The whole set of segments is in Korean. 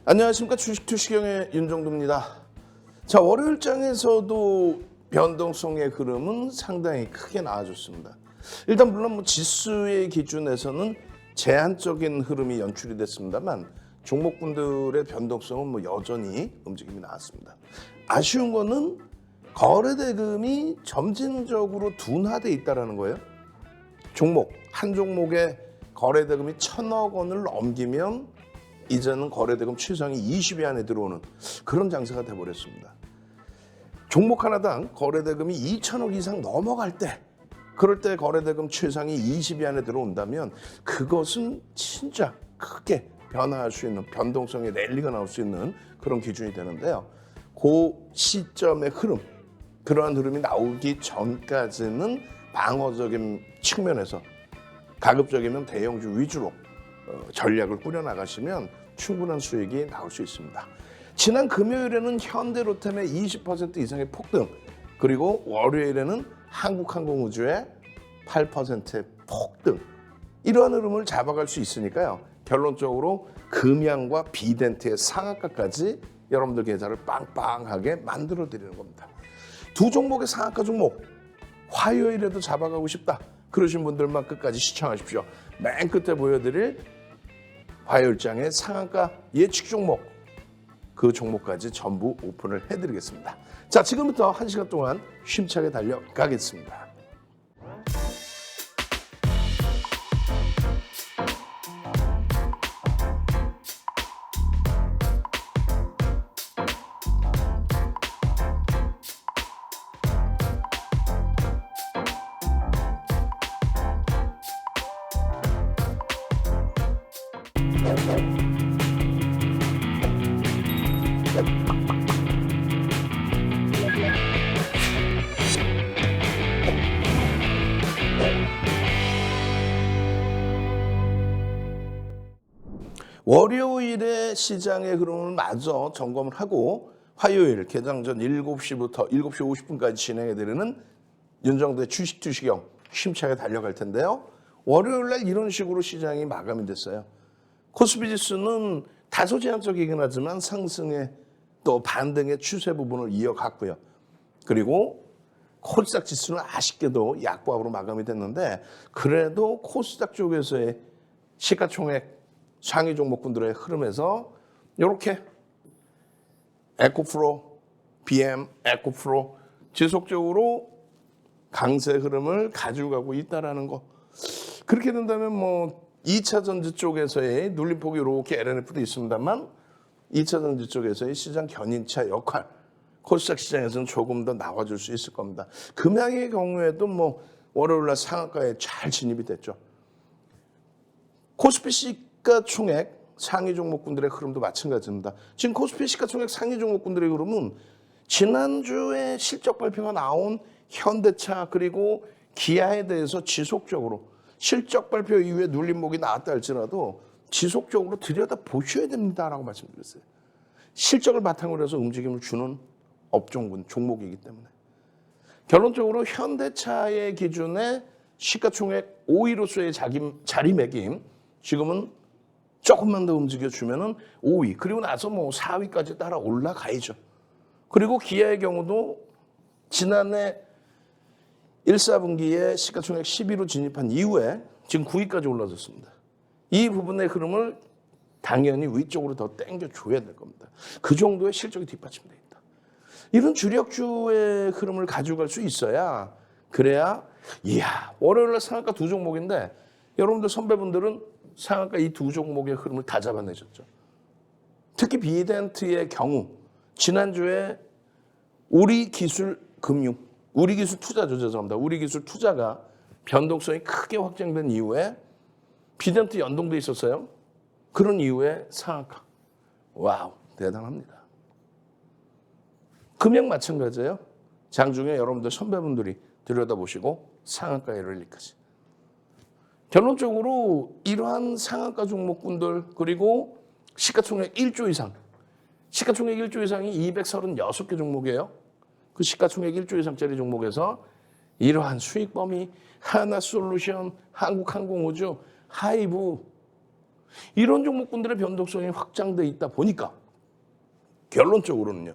안녕하십니까. 주식투시경의 윤정도입니다. 자, 월요일장에서도 변동성의 흐름은 상당히 크게 나와줬습니다. 일단 물론 지수의 기준에서는 제한적인 흐름이 연출이 됐습니다만 종목군들의 변동성은 여전히 움직임이 나왔습니다. 아쉬운 거는 거래대금이 점진적으로 둔화돼 있다는 거예요. 한 종목의 거래대금이 1,000억 원을 넘기면 이제는 거래대금 최상위 20위 안에 들어오는 그런 장세가 돼버렸습니다. 종목 하나당 거래대금이 2,000억 이상 넘어갈 때, 그럴 때 거래대금 최상위 20위 안에 들어온다면 그것은 진짜 크게 변화할 수 있는, 변동성의 랠리가 나올 수 있는 그런 기준이 되는데요. 그 시점의 흐름, 그러한 흐름이 나오기 전까지는 방어적인 측면에서 가급적이면 대형주 위주로 전략을 꾸려나가시면 충분한 수익이 나올 수 있습니다. 지난 금요일에는 현대로템의 20% 이상의 폭등, 그리고 월요일에는 한국항공우주의 8%의 폭등, 이러한 흐름을 잡아갈 수 있으니까요. 결론적으로 금양과 비덴트의 상한가까지 여러분들 계좌를 빵빵하게 만들어 드리는 겁니다. 두 종목의 상한가 종목 화요일에도 잡아가고 싶다 그러신 분들만 끝까지 시청하십시오. 맨 끝에 보여드릴 화요일장의 상한가 예측 종목, 그 종목까지 전부 오픈을 해드리겠습니다. 자, 지금부터 1시간 동안 힘차게 달려가겠습니다. 월요일에 시장의 흐름을 마저 점검을 하고 화요일 개장 전 7시부터 7시 50분까지 진행해드리는 윤정도의 주식투시경 힘차게 달려갈 텐데요. 월요일 날 이런 식으로 시장이 마감이 됐어요. 코스피 지수는 다소 제한적이긴 하지만 상승의 또 반등의 추세 부분을 이어갔고요. 그리고 코스닥 지수는 아쉽게도 약보합으로 마감이 됐는데, 그래도 코스닥 쪽에서의 시가총액 상위 종목군들의 흐름에서 이렇게 에코프로, BM, 에코프로 지속적으로 강세 흐름을 가지고 가고 있다는 거. 그렇게 된다면 2차 전지 쪽에서의 눌림폭이 이렇게 LNF도 있습니다만 2차 전지 쪽에서의 시장 견인차 역할, 코스닥 시장에서는 조금 더 나와줄 수 있을 겁니다. 금양의 경우에도 월요일날 상한가에 잘 진입이 됐죠. 코스피 시가총액 상위 종목군들의 흐름도 마찬가지입니다. 지금 코스피 시가총액 상위 종목군들의 흐름은 지난주에 실적 발표가 나온 현대차 그리고 기아에 대해서 지속적으로 실적 발표 이후에 눌림목이 나왔다 할지라도 지속적으로 들여다보셔야 됩니다라고 말씀드렸어요. 실적을 바탕으로 해서 움직임을 주는 업종군, 종목이기 때문에. 결론적으로 현대차의 기준에 시가총액 5위로서의 자리매김, 지금은 조금만 더 움직여주면 5위, 그리고 나서 4위까지 따라 올라가야죠. 그리고 기아의 경우도 지난해 1, 4분기에 시가총액 10위로 진입한 이후에 지금 9위까지 올라섰습니다. 이 부분의 흐름을 당연히 위쪽으로 더 당겨줘야 될 겁니다. 그 정도의 실적이 뒷받침되어 있다. 이런 주력주의 흐름을 가져갈 수 있어야, 그래야 월요일날 상한가 두 종목인데 여러분들 선배분들은 상한가 이 두 종목의 흐름을 다 잡아내셨죠. 특히 비덴트의 경우 지난주에 우리기술투자가 변동성이 크게 확장된 이후에 비덴트 연동돼 있었어요. 그런 이후에 상한가. 와우, 대단합니다. 금양 마찬가지예요. 장중에 여러분들 선배분들이 들여다보시고 상한가에 이르기까지. 결론적으로 이러한 상한가 종목군들, 그리고 시가총액 1조 이상, 시가총액 1조 이상이 236개 종목이에요. 그 시가총액 1조 이상짜리 종목에서 이러한 수익 범위, 하나솔루션, 한국항공우주, 하이브, 이런 종목군들의 변동성이 확장돼 있다 보니까 결론적으로는요.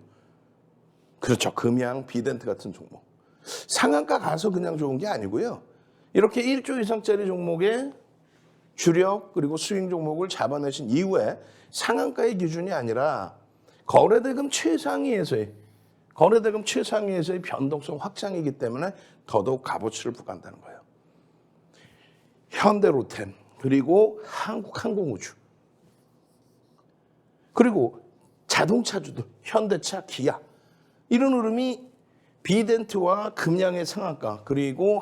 그렇죠. 금양, 비덴트 같은 종목. 상한가 가서 그냥 좋은 게 아니고요. 이렇게 1조 이상짜리 종목의 주력 그리고 스윙 종목을 잡아내신 이후에 상한가의 기준이 아니라 거래대금 최상위에서의 변동성 확장이기 때문에 더더욱 값어치를 부과한다는 거예요. 현대로템 그리고 한국항공우주 그리고 자동차주들 현대차, 기아 이런 흐름이 비덴트와 금양의 상한가 그리고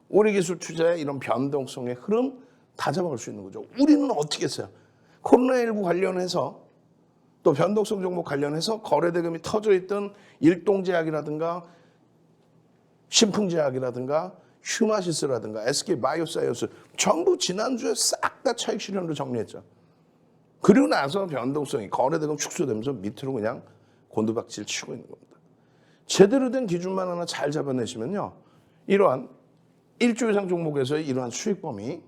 오리기술 투자의 이런 변동성의 흐름 다 잡아갈 수 있는 거죠. 우리는 어떻게 했어요? 코로나19 관련해서 또 변동성 종목 관련해서 거래대금이 터져있던 일동제약이라든가 신풍제약이라든가 휴마시스라든가 SK바이오사이언스 전부 지난주에 싹 다 차익 실현으로 정리했죠. 그리고 나서 변동성이 거래대금 축소되면서 밑으로 그냥 곤두박질 치고 있는 겁니다. 제대로 된 기준만 하나 잘 잡아내시면요. 이러한 1조 이상 종목에서의 이러한 수익 범위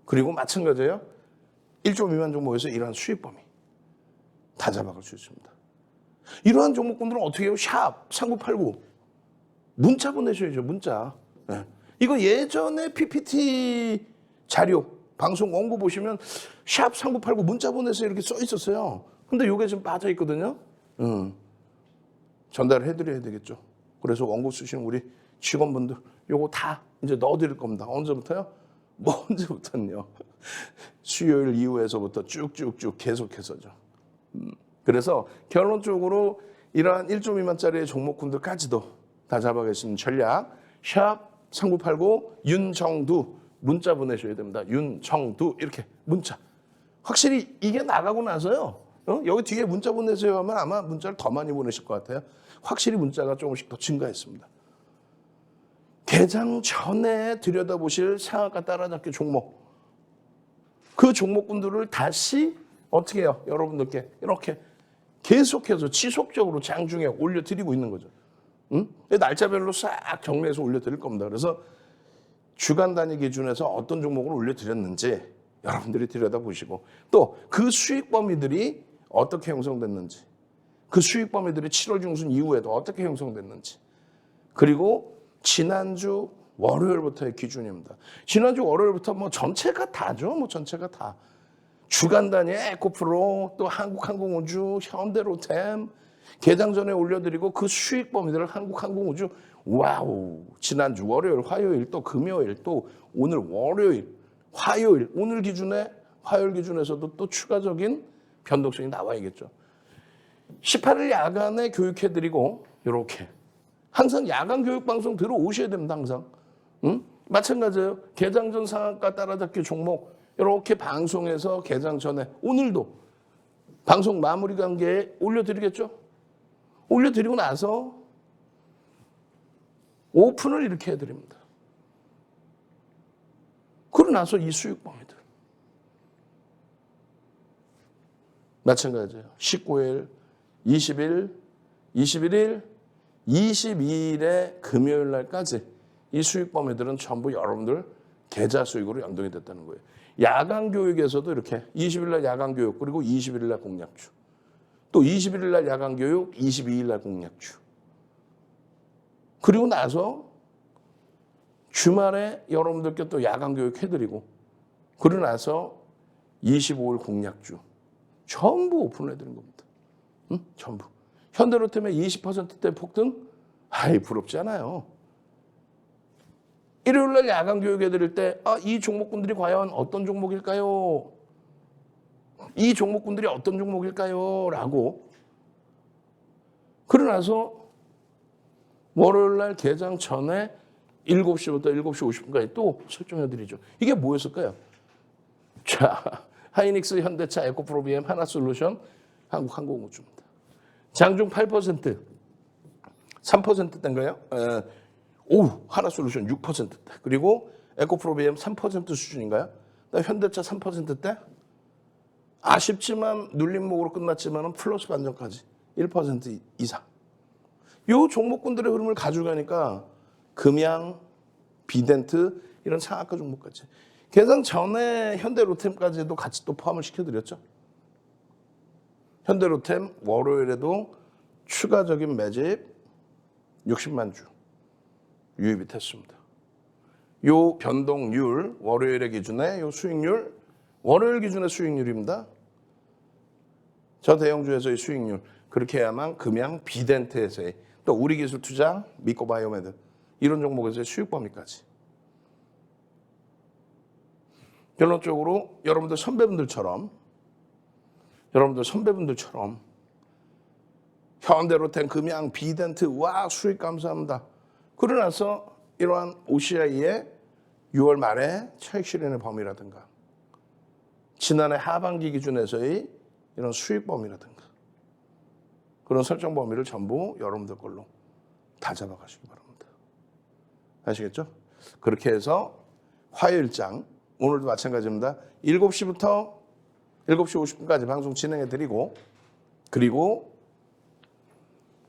그리고 마찬가지예요. 1조 미만 종목에서 이러한 수익 범위 다 잡아갈 수 있습니다. 이러한 종목군들은 어떻게 해요? 샵 3989 문자 보내셔야죠. 문자. 네. 이거 예전에 PPT 자료 방송 원고 보시면 샵 3989 문자 보내서 이렇게 써 있었어요. 근데 이게 지금 빠져 있거든요. 전달해 드려야 되겠죠. 그래서 원고 쓰시는 우리 직원분들 요거 다 이제 넣어드릴 겁니다. 언제부터요? 뭐 언제부터는요? 수요일 이후에서부터 쭉쭉쭉 계속해서죠. 그래서 결론적으로 이러한 1조 미만짜리의 종목군들까지도 다 잡아계신 전략 샵 3989 윤정두 문자 보내셔야 됩니다. 윤정두 이렇게 문자. 확실히 이게 나가고 나서요. 여기 뒤에 문자 보내세요 하면 아마 문자를 더 많이 보내실 것 같아요. 확실히 문자가 조금씩 더 증가했습니다. 개장 전에 들여다보실 상한가 따라잡기 종목. 그 종목군들을 다시 어떻게 해요? 여러분들께 이렇게 계속해서 지속적으로 장중에 올려드리고 있는 거죠. 날짜별로 싹 정리해서 올려드릴 겁니다. 그래서 주간 단위 기준에서 어떤 종목을 올려드렸는지 여러분들이 들여다보시고 또 그 수익 범위들이 어떻게 형성됐는지 그 수익 범위들이 7월 중순 이후에도 어떻게 형성됐는지 그리고 지난주 월요일부터의 기준입니다. 지난주 월요일부터 뭐 전체가 다죠. 뭐 전체가 다. 주간 단위 에코프로 또 한국항공우주 현대로템 개장 전에 올려드리고 그 수익 범위들을 한국항공우주 와우 지난주 월요일 화요일 또 금요일 또 오늘 월요일 화요일 오늘 기준에 화요일 기준에서도 또 추가적인 변동성이 나와야겠죠. 18일 야간에 교육해드리고 이렇게 항상 야간 교육 방송 들어오셔야 됩니다. 항상. 마찬가지예요. 개장 전 상한가 따라잡기 종목 이렇게 방송에서 개장 전에 오늘도 방송 마무리 단계에 올려드리겠죠. 올려드리고 나서 오픈을 이렇게 해드립니다. 그러고 나서 이 수익 범위들 마찬가지예요. 19일, 20일, 21일, 22일에 금요일 날까지 이 수익 범위들은 전부 여러분들 계좌 수익으로 연동이 됐다는 거예요. 야간 교육에서도 이렇게 20일 날 야간 교육 그리고 21일 날 공략주 또 21일 날 야간 교육 22일 날 공략주 그리고 나서 주말에 여러분들께 또 야간 교육 해드리고 그러고 나서 25일 공략주 전부 오픈해드린 겁니다. 전부. 현대로템의 20%대 폭등? 아이 부럽지 않아요. 일요일 날 야간 교육해드릴 때 이 종목군들이 과연 어떤 종목일까요? 이 종목군들이 어떤 종목일까요? 라고 그러고 나서 월요일 날 개장 전에 7시부터 7시 50분까지 또 설정해드리죠. 이게 뭐였을까요? 자, 하이닉스, 현대차, 에코프로비엠, 하나솔루션, 한국항공우주입니다. 장중 8%, 3%대인가요? 하나솔루션 6%대. 그리고 에코프로비엠 3% 수준인가요? 현대차 3%대? 아쉽지만 눌림목으로 끝났지만 플러스 반전까지 1% 이상. 이 종목군들의 흐름을 가져가니까 금양, 비덴트 이런 상한가 종목까지 개장 전에 현대로템까지도 같이 또 포함을 시켜드렸죠. 현대로템 월요일에도 추가적인 매집 60만 주 유입이 됐습니다. 요 변동률, 월요일의 기준의 요 수익률, 월요일 기준의 수익률입니다. 저 대형주에서의 수익률, 그렇게 해야만 금양 비덴트에서의, 또 우리기술투자, 미코바이오메드 이런 종목에서의 수익 범위까지. 결론적으로 여러분들 선배분들처럼 현대로템, 금양, 비덴트, 와 수익 감사합니다. 그러고 나서 이러한 OCI의 6월 말에 차익 실현의 범위라든가 지난해 하반기 기준에서의 이런 수익 범위라든가 그런 설정 범위를 전부 여러분들 걸로 다 잡아가시기 바랍니다. 아시겠죠? 그렇게 해서 화요일장 오늘도 마찬가지입니다. 7시부터 7시 50분까지 방송 진행해드리고 그리고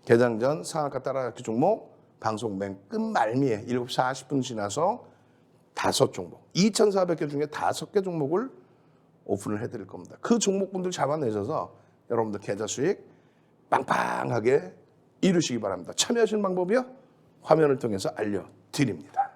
개장 전 상한가 따라잡기 종목 방송 맨 끝말미에 7시 40분 지나서 5종목 2,400개 중에 5개 종목을 오픈을 해드릴 겁니다. 그 종목분들 잡아내셔서 여러분들 계좌 수익 빵빵하게 이루시기 바랍니다. 참여하시는 방법이요? 화면을 통해서 알려드립니다.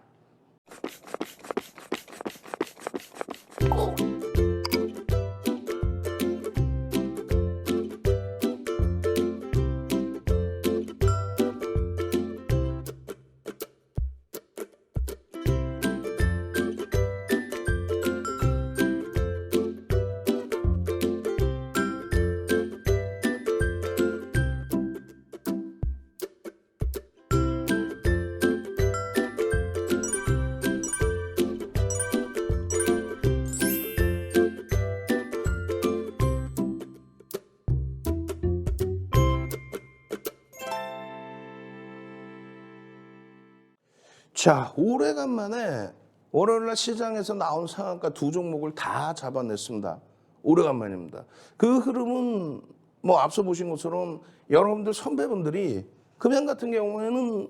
자, 오래간만에 월요일날 시장에서 나온 상한가 2종목을 다 잡아냈습니다. 오래간만입니다. 그 흐름은 뭐 앞서 보신 것처럼 여러분들 선배분들이 금양 같은 경우에는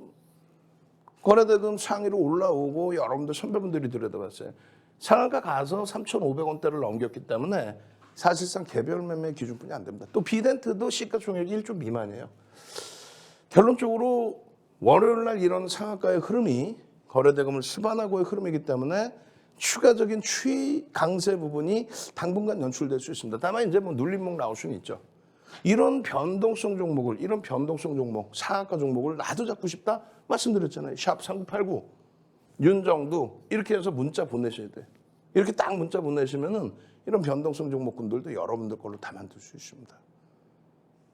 거래대금 상위로 올라오고 여러분들 선배분들이 들여다봤어요. 상한가 가서 3,500원대를 넘겼기 때문에 사실상 개별 매매 기준뿐이 안 됩니다. 또 비덴트도 시가총액이 1조 미만이에요. 결론적으로 월요일날 이런 상한가의 흐름이 거래대금을 수반하고의 흐름이기 때문에 추가적인 추이 강세 부분이 당분간 연출될 수 있습니다. 다만 이제 뭐 눌림목 나올 수는 있죠. 이런 변동성 종목을, 상한가 종목을 나도 잡고 싶다 말씀드렸잖아요. 샵 3989 윤정두 이렇게 해서 문자 보내셔야 돼. 이렇게 딱 문자 보내시면은 이런 변동성 종목군들도 여러분들 걸로 다 만들 수 있습니다.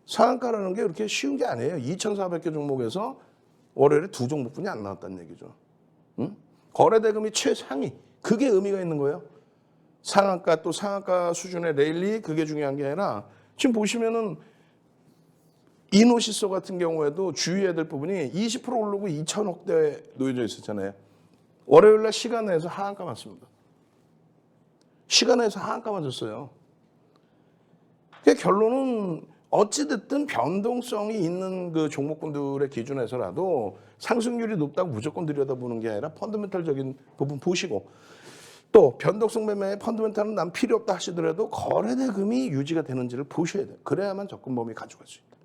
상한가라는 게 그렇게 쉬운 게 아니에요. 2,400개 종목에서 월요일에 2종목뿐이 안 나왔다는 얘기죠. 응? 거래대금이 최상위, 그게 의미가 있는 거예요. 상한가 또 상한가 수준의 레일리, 그게 중요한 게 아니라 지금 보시면은 이노시소 같은 경우에도 주의해야 될 부분이 20% 오르고 2천억대 놓여져 있었잖아요. 월요일날 시간에서 하한가 맞습니다. 시간에서 하한가 맞았어요. 그러니까 결론은 어찌됐든 변동성이 있는 그 종목군들의 기준에서라도 상승률이 높다고 무조건 들여다보는 게 아니라 펀더멘탈적인 부분 보시고 또 변동성 매매에 펀더멘탈은 난 필요 없다 하시더라도 거래대금이 유지가 되는지를 보셔야 돼요. 그래야만 접근 범위 가져갈 수 있다.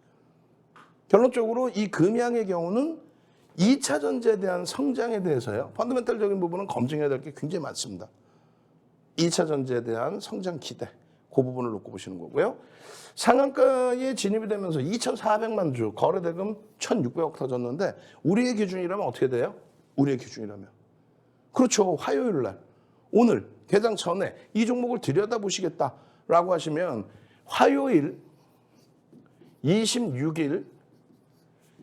결론적으로 이 금양의 경우는 2차 전지에 대한 성장에 대해서요. 펀더멘탈적인 부분은 검증해야 될 게 굉장히 많습니다. 2차 전지에 대한 성장 기대, 그 부분을 놓고 보시는 거고요. 상한가에 진입이 되면서 2,400만 주, 거래대금 1,600억 터졌는데 우리의 기준이라면 어떻게 돼요? 우리의 기준이라면. 그렇죠. 화요일 날, 오늘 개장 전에 이 종목을 들여다보시겠다라고 하시면 화요일 26일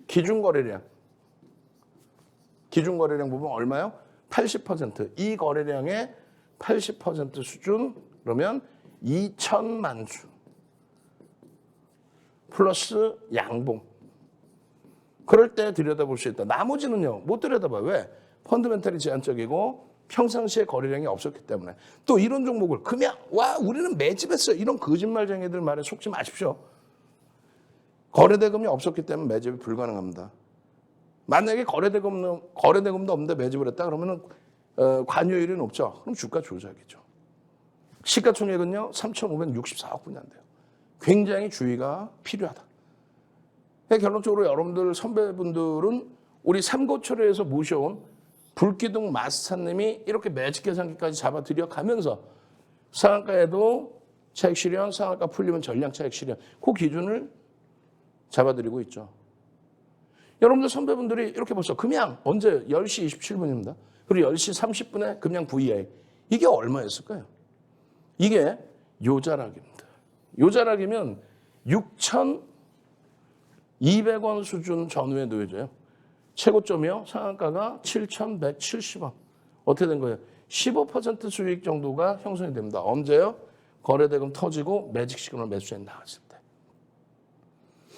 기준거래량 부분 얼마요? 80%. 이 거래량의 80% 수준, 그러면 2천만 주. 플러스 양봉. 그럴 때 들여다볼 수 있다. 나머지는요, 못 들여다봐요. 왜? 펀더멘탈이 제한적이고 평상시에 거래량이 없었기 때문에. 또 이런 종목을 그냥 와 우리는 매집했어요. 이런 거짓말쟁이들 말에 속지 마십시오. 거래대금이 없었기 때문에 매집이 불가능합니다. 만약에 거래대금도 없는데 매집을 했다 그러면은 관여율이 높죠. 그럼 주가 조작이죠. 시가총액은요 3,564억 분이 안 돼요. 굉장히 주의가 필요하다. 결론적으로 여러분들 선배분들은 우리 삼고초려에서 모셔온 불기둥 마스터님이 이렇게 매직 계산기까지 잡아들여 가면서 상한가에도 차익 실현, 상한가 풀리면 전량 차익 실현, 그 기준을 잡아드리고 있죠. 여러분들 선배분들이 이렇게 보세요. 금양 언제 10시 27분입니다. 그리고 10시 30분에 금양 VI. 이게 얼마였을까요? 이게 요자락입니다. 요자락이면 6,200원 수준 전후에 놓여져요. 최고점이요. 상한가가 7,170원. 어떻게 된 거예요? 15% 수익 정도가 형성이 됩니다. 언제요? 거래대금 터지고 매직 시그널 매수에 나왔을 때.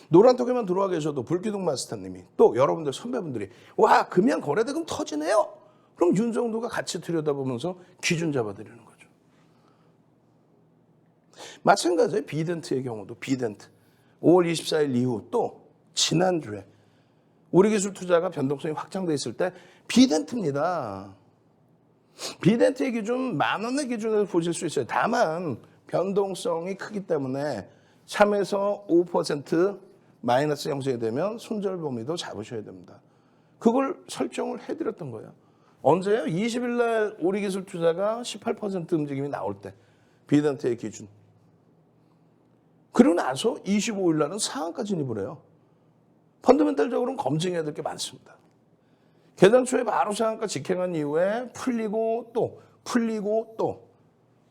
노란톡에만 들어와 계셔도 불기둥 마스터님이 또 여러분들 선배분들이 와 금양 거래대금 터지네요. 그럼 윤정도가 같이 들여다보면서 기준 잡아드리는 거죠. 마찬가지예요. 비덴트의 경우도 비덴트. 5월 24일 이후 또 지난주에 우리기술투자가 변동성이 확장돼 있을 때 비덴트입니다. 비덴트의 기준 10,000원의 기준에서 보실 수 있어요. 다만 변동성이 크기 때문에 3에서 5% 마이너스 형성이 되면 손절 범위도 잡으셔야 됩니다. 그걸 설정을 해드렸던 거예요. 언제요? 20일 날 우리기술투자가 18% 움직임이 나올 때 비덴트의 기준. 그리고 나서 25일 날은 상한가 진입을 해요. 펀더멘탈적으로는 검증해야 될 게 많습니다. 개장 초에 바로 상한가 직행한 이후에 풀리고 또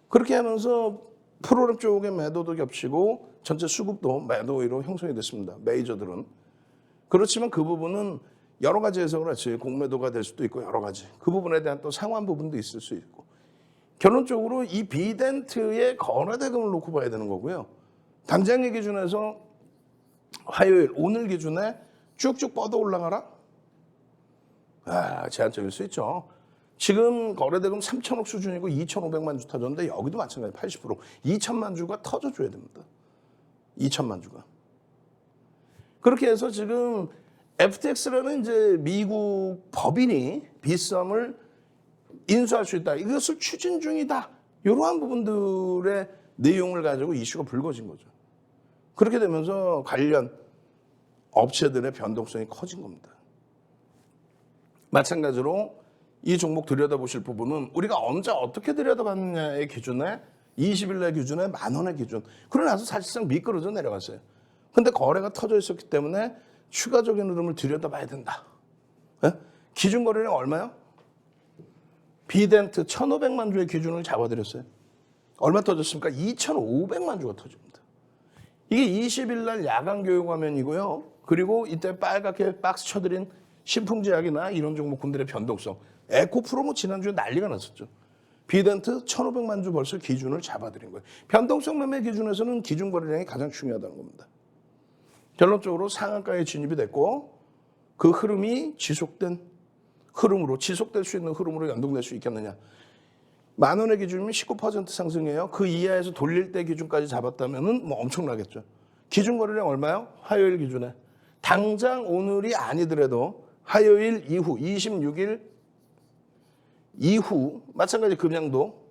그렇게 하면서 프로그램 쪽에 매도도 겹치고 전체 수급도 매도로 형성이 됐습니다. 메이저들은. 그렇지만 그 부분은 여러 가지 해석을 했어요. 공매도가 될 수도 있고 여러 가지. 그 부분에 대한 또 상환 부분도 있을 수 있고. 결론적으로 이 비덴트의 거래대금을 놓고 봐야 되는 거고요. 당장의 기준에서 화요일 오늘 기준에 쭉쭉 뻗어 올라가라? 제한적일 수 있죠. 지금 거래대금 3천억 수준이고 2,500만 주 터졌는데 여기도 마찬가지 80%. 2천만 주가 터져줘야 됩니다. 2천만 주가. 그렇게 해서 지금 FTX라는 이제 미국 법인이 빗썸을 인수할 수 있다. 이것을 추진 중이다. 이러한 부분들의 내용을 가지고 이슈가 불거진 거죠. 그렇게 되면서 관련 업체들의 변동성이 커진 겁니다. 마찬가지로 이 종목 들여다보실 부분은 우리가 언제 어떻게 들여다봤느냐의 기준에 20일 날 기준에 10,000원의 기준. 그러고 나서 사실상 미끄러져 내려갔어요. 근데 거래가 터져 있었기 때문에 추가적인 흐름을 들여다봐야 된다. 네? 기준 거래량 얼마요? 비덴트 1,500만 주의 기준을 잡아드렸어요. 얼마 터졌습니까? 2,500만 주가 터집니다. 이게 20일 날 야간 교육 화면이고요. 그리고 이때 빨갛게 박스 쳐드린 신풍제약이나 이런 종목군들의 변동성. 에코프로 뭐 지난주에 난리가 났었죠. 비덴트 1,500만 주 벌써 기준을 잡아드린 거예요. 변동성 매매 기준에서는 기준 거래량이 가장 중요하다는 겁니다. 결론적으로 상한가에 진입이 됐고 그 흐름이 지속된 흐름으로 지속될 수 있는 흐름으로 연동될 수 있겠느냐. 10,000원의 기준이면 19% 상승이에요. 그 이하에서 돌릴 때 기준까지 잡았다면 뭐 엄청나겠죠. 기준 거래량 얼마요? 화요일 기준에. 당장 오늘이 아니더라도 화요일 이후 26일 이후 마찬가지 금양도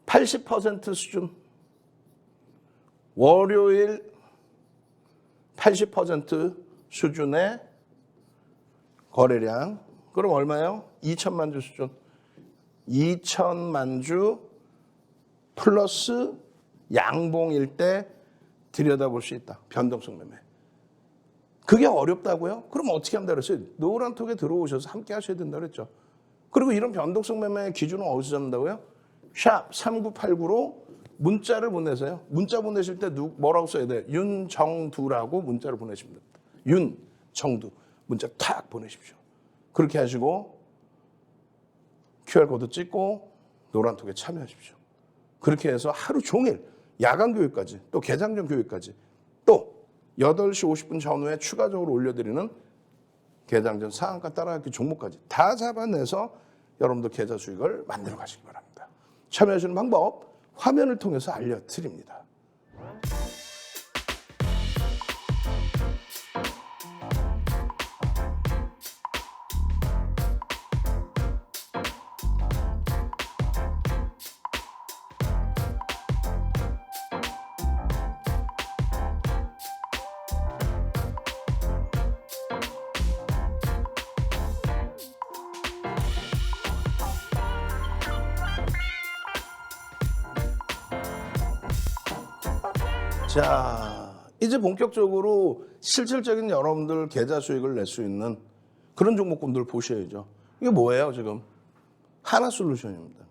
80% 수준, 월요일 80% 수준의 거래량. 그럼 얼마요? 2천만 주 수준. 2천만 주 플러스 양봉일 때 들여다볼 수 있다. 변동성 매매. 그게 어렵다고요? 그럼 어떻게 한다 그랬어요? 노란톡에 들어오셔서 함께 하셔야 된다 그랬죠. 그리고 이런 변동성 매매 기준은 어디서 잡는다고요? 샵 3989로 문자를 보내세요. 문자 보내실 때 뭐라고 써야 돼요? 윤정두라고 문자를 보내시면 됩니다. 윤정두. 문자 탁 보내십시오. 그렇게 하시고 QR코드 찍고 노란톡에 참여하십시오. 그렇게 해서 하루 종일 야간 교육까지 또 개장 전 교육까지 또 8시 50분 전후에 추가적으로 올려드리는 개장 전 상한가 따라가기 종목까지 다 잡아내서 여러분들 계좌 수익을 만들어 가시기 바랍니다. 참여하시는 방법 화면을 통해서 알려드립니다. 자, 이제 본격적으로 실질적인 여러분들 계좌 수익을 낼 수 있는 그런 종목군들 보셔야죠. 이게 뭐예요, 지금? 하나솔루션입니다.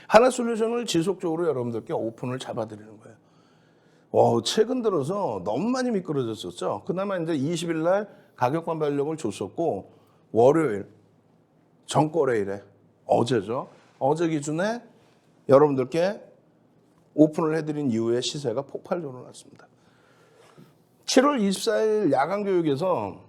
하나솔루션을 지속적으로 여러분들께 오픈을 잡아드리는 거예요. 최근 들어서 너무 많이 미끄러졌었죠. 그나마 이제 20일 날 가격 반발력을 줬었고, 월요일, 전거래일에, 어제죠. 어제 기준에 여러분들께 오픈을 해드린 이후에 시세가 폭발적으로 났습니다. 7월 24일 야간 교육에서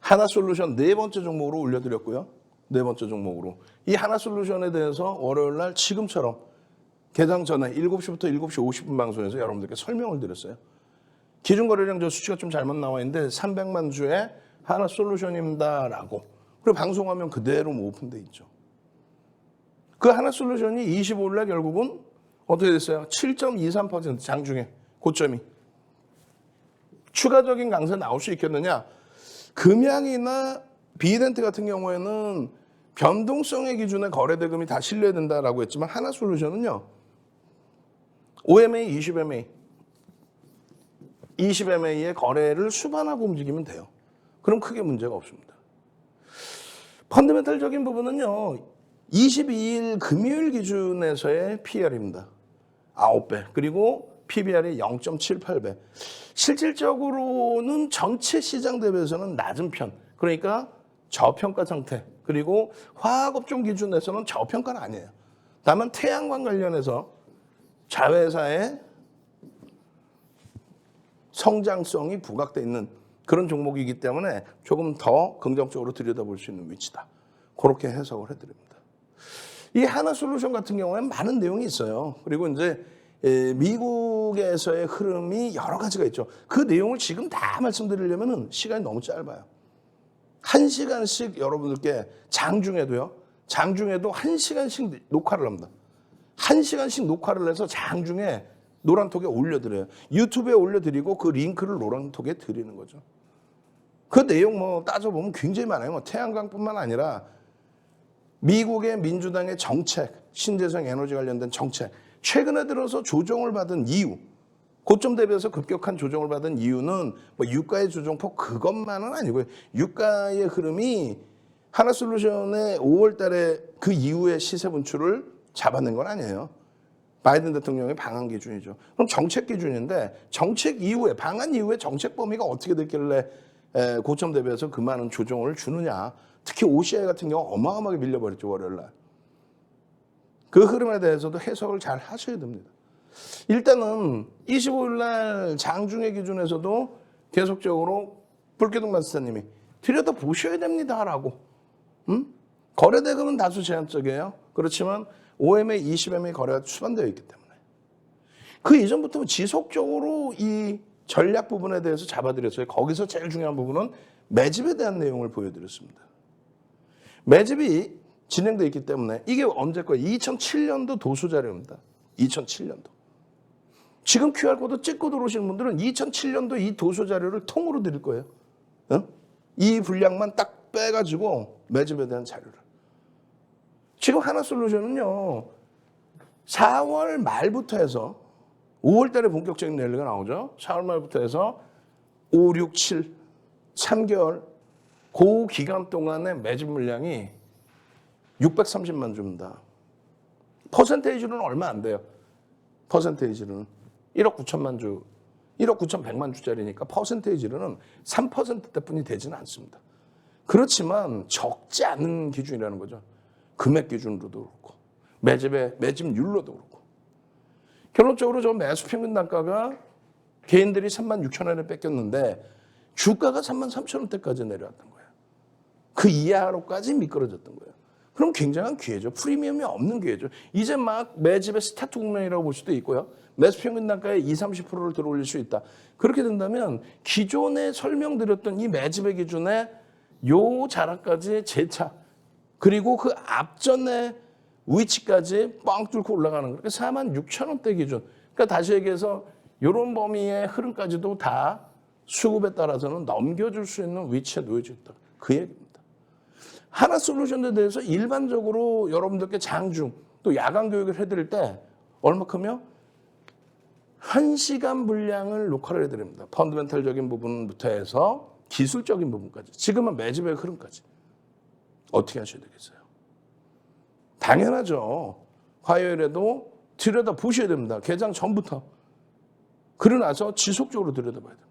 하나솔루션 네 번째 종목으로 올려드렸고요. 네 번째 종목으로. 이 하나솔루션에 대해서 월요일 날 지금처럼 개장 전에 7시부터 7시 50분 방송에서 여러분들께 설명을 드렸어요. 기준 거래량 저 수치가 좀 잘못 나와 있는데 300만 주의 하나솔루션입니다라고. 그리고 방송하면 그대로 오픈돼 있죠. 그 하나솔루션이 25일 날 결국은 어떻게 됐어요? 7.23% 장중에 고점이. 추가적인 강세 나올 수 있겠느냐? 금양이나 비덴트 같은 경우에는 변동성의 기준에 거래대금이 다 실려된다라고 했지만 하나솔루션은요. OMA, 20MA, 20MA의 거래를 수반하고 움직이면 돼요. 그럼 크게 문제가 없습니다. 펀더멘탈적인 부분은요. 22일 금요일 기준에서의 PR입니다. 9배. 그리고 PBR이 0.78배. 실질적으로는 전체 시장 대비해서는 낮은 편. 그러니까 저평가 상태. 그리고 화학업종 기준에서는 저평가는 아니에요. 다만 태양광 관련해서 자회사의 성장성이 부각되어 있는 그런 종목이기 때문에 조금 더 긍정적으로 들여다볼 수 있는 위치다. 그렇게 해석을 해드립니다. 이 하나솔루션 같은 경우에는 많은 내용이 있어요. 그리고 이제 미국에서의 흐름이 여러 가지가 있죠. 그 내용을 지금 다 말씀드리려면 시간이 너무 짧아요. 1시간씩 여러분들께 장중에도 1시간씩 녹화를 합니다. 1시간씩 녹화를 해서 장중에 노란톡에 올려드려요. 유튜브에 올려드리고 그 링크를 노란톡에 드리는 거죠. 그 내용 따져보면 굉장히 많아요. 태양광뿐만 아니라 미국의 민주당의 정책, 신재생 에너지 관련된 정책, 최근에 들어서 조정을 받은 이유, 고점 대비해서 급격한 조정을 받은 이유는 유가의 조정폭 그것만은 아니고요. 유가의 흐름이 하나솔루션의 5월 달에 그 이후의 시세 분출을 잡아낸 건 아니에요. 바이든 대통령의 방한 기준이죠. 그럼 정책 기준인데 정책 이후에, 방한 이후에 정책 범위가 어떻게 됐길래 고점 대비해서 그 많은 조정을 주느냐. 특히 OCI 같은 경우 어마어마하게 밀려버렸죠, 월요일 날. 그 흐름에 대해서도 해석을 잘 하셔야 됩니다. 일단은 25일 날 장중의 기준에서도 계속적으로 불기둥 마스터님이 들여다보셔야 됩니다라고. 거래대금은 다소 제한적이에요. 그렇지만 OMA, 20MA 거래가 수반되어 있기 때문에. 그 이전부터 지속적으로 이 전략 부분에 대해서 잡아드렸어요. 거기서 제일 중요한 부분은 매집에 대한 내용을 보여드렸습니다. 매집이 진행되어 있기 때문에 이게 언제 거예요? 2007년도 도수 자료입니다. 2007년도. 지금 QR코드 찍고 들어오시는 분들은 2007년도 이 도수 자료를 통으로 드릴 거예요. 이 분량만 딱 빼가지고 매집에 대한 자료를. 지금 하나솔루션은요. 4월 말부터 해서 5월 달에 본격적인 랠리가 나오죠. 4월 말부터 해서 5, 6, 7, 3개월 그 기간 동안의 매집 물량이 630만 주입니다. 퍼센테이지는 얼마 안 돼요. 퍼센테이지는 1억 9천만 주, 1억 9,100만 주짜리니까 퍼센테이지는 3%대뿐이 되지는 않습니다. 그렇지만 적지 않은 기준이라는 거죠. 금액 기준으로도 그렇고 매집률로도 그렇고. 결론적으로 저 매수 평균 단가가 개인들이 36,000원에 뺏겼는데 주가가 33,000원대까지 내려왔던 거예요. 그 이하로까지 미끄러졌던 거예요. 그럼 굉장한 기회죠. 프리미엄이 없는 기회죠. 이제 막 매집의 스타트 국면이라고 볼 수도 있고요. 매수 평균 단가의 20, 30%를 들어올릴 수 있다. 그렇게 된다면 기존에 설명드렸던 이 매집의 기준에 요 자락까지 재차 그리고 그 앞전에 위치까지 뻥 뚫고 올라가는 거예요. 46,000원대 기준. 그러니까 다시 얘기해서 이런 범위의 흐름까지도 다 수급에 따라서는 넘겨줄 수 있는 위치에 놓여져 있다. 그 얘기입니다. 하나솔루션에 대해서 일반적으로 여러분들께 장중 또 야간 교육을 해드릴 때 얼마큼요? 1시간 분량을 녹화를 해드립니다. 펀더멘탈적인 부분부터 해서 기술적인 부분까지. 지금은 매집의 흐름까지. 어떻게 하셔야 되겠어요? 당연하죠. 화요일에도 들여다 보셔야 됩니다. 개장 전부터. 그러고 나서 지속적으로 들여다봐야 됩니다.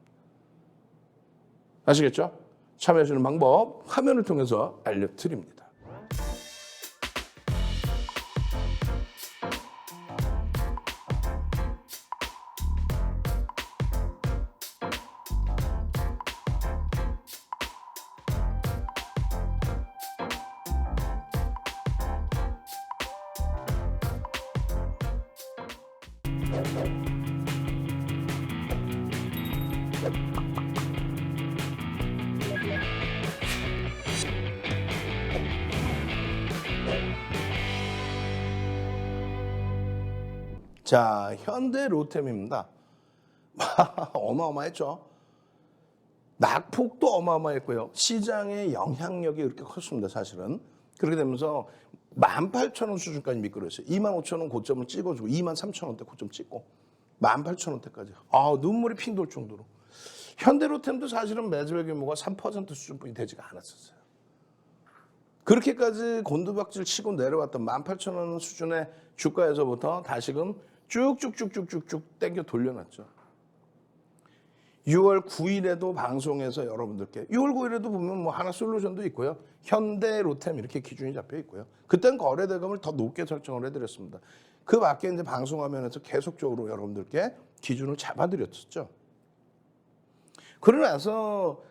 아시겠죠? 참여하시는 방법 화면을 통해서 알려드립니다. 자, 현대 로템입니다. 어마어마했죠. 낙폭도 어마어마했고요. 시장의 영향력이 그렇게 컸습니다, 사실은. 그렇게 되면서 18,000원 수준까지 미끄러졌어요. 25,000원 고점을 찍어주고 23,000원대 고점 찍고 18,000원대까지. 눈물이 핑 돌 정도로. 현대로템도 사실은 매집의 규모가 3% 수준뿐이 되지가 않았었어요. 그렇게까지 곤두박질 치고 내려왔던 18,000원 수준의 주가에서부터 다시금 쭉쭉쭉쭉쭉쭉 땡겨 돌려놨죠. 6월 9일에도 방송에서 여러분들께 6월 9일에도 보면 뭐 하나솔루션도 있고요. 현대로템 이렇게 기준이 잡혀 있고요. 그땐 거래대금을 더 높게 설정을 해드렸습니다. 그 밖에 이제 방송화면에서 계속적으로 여러분들께 기준을 잡아드렸었죠. 그러고 나서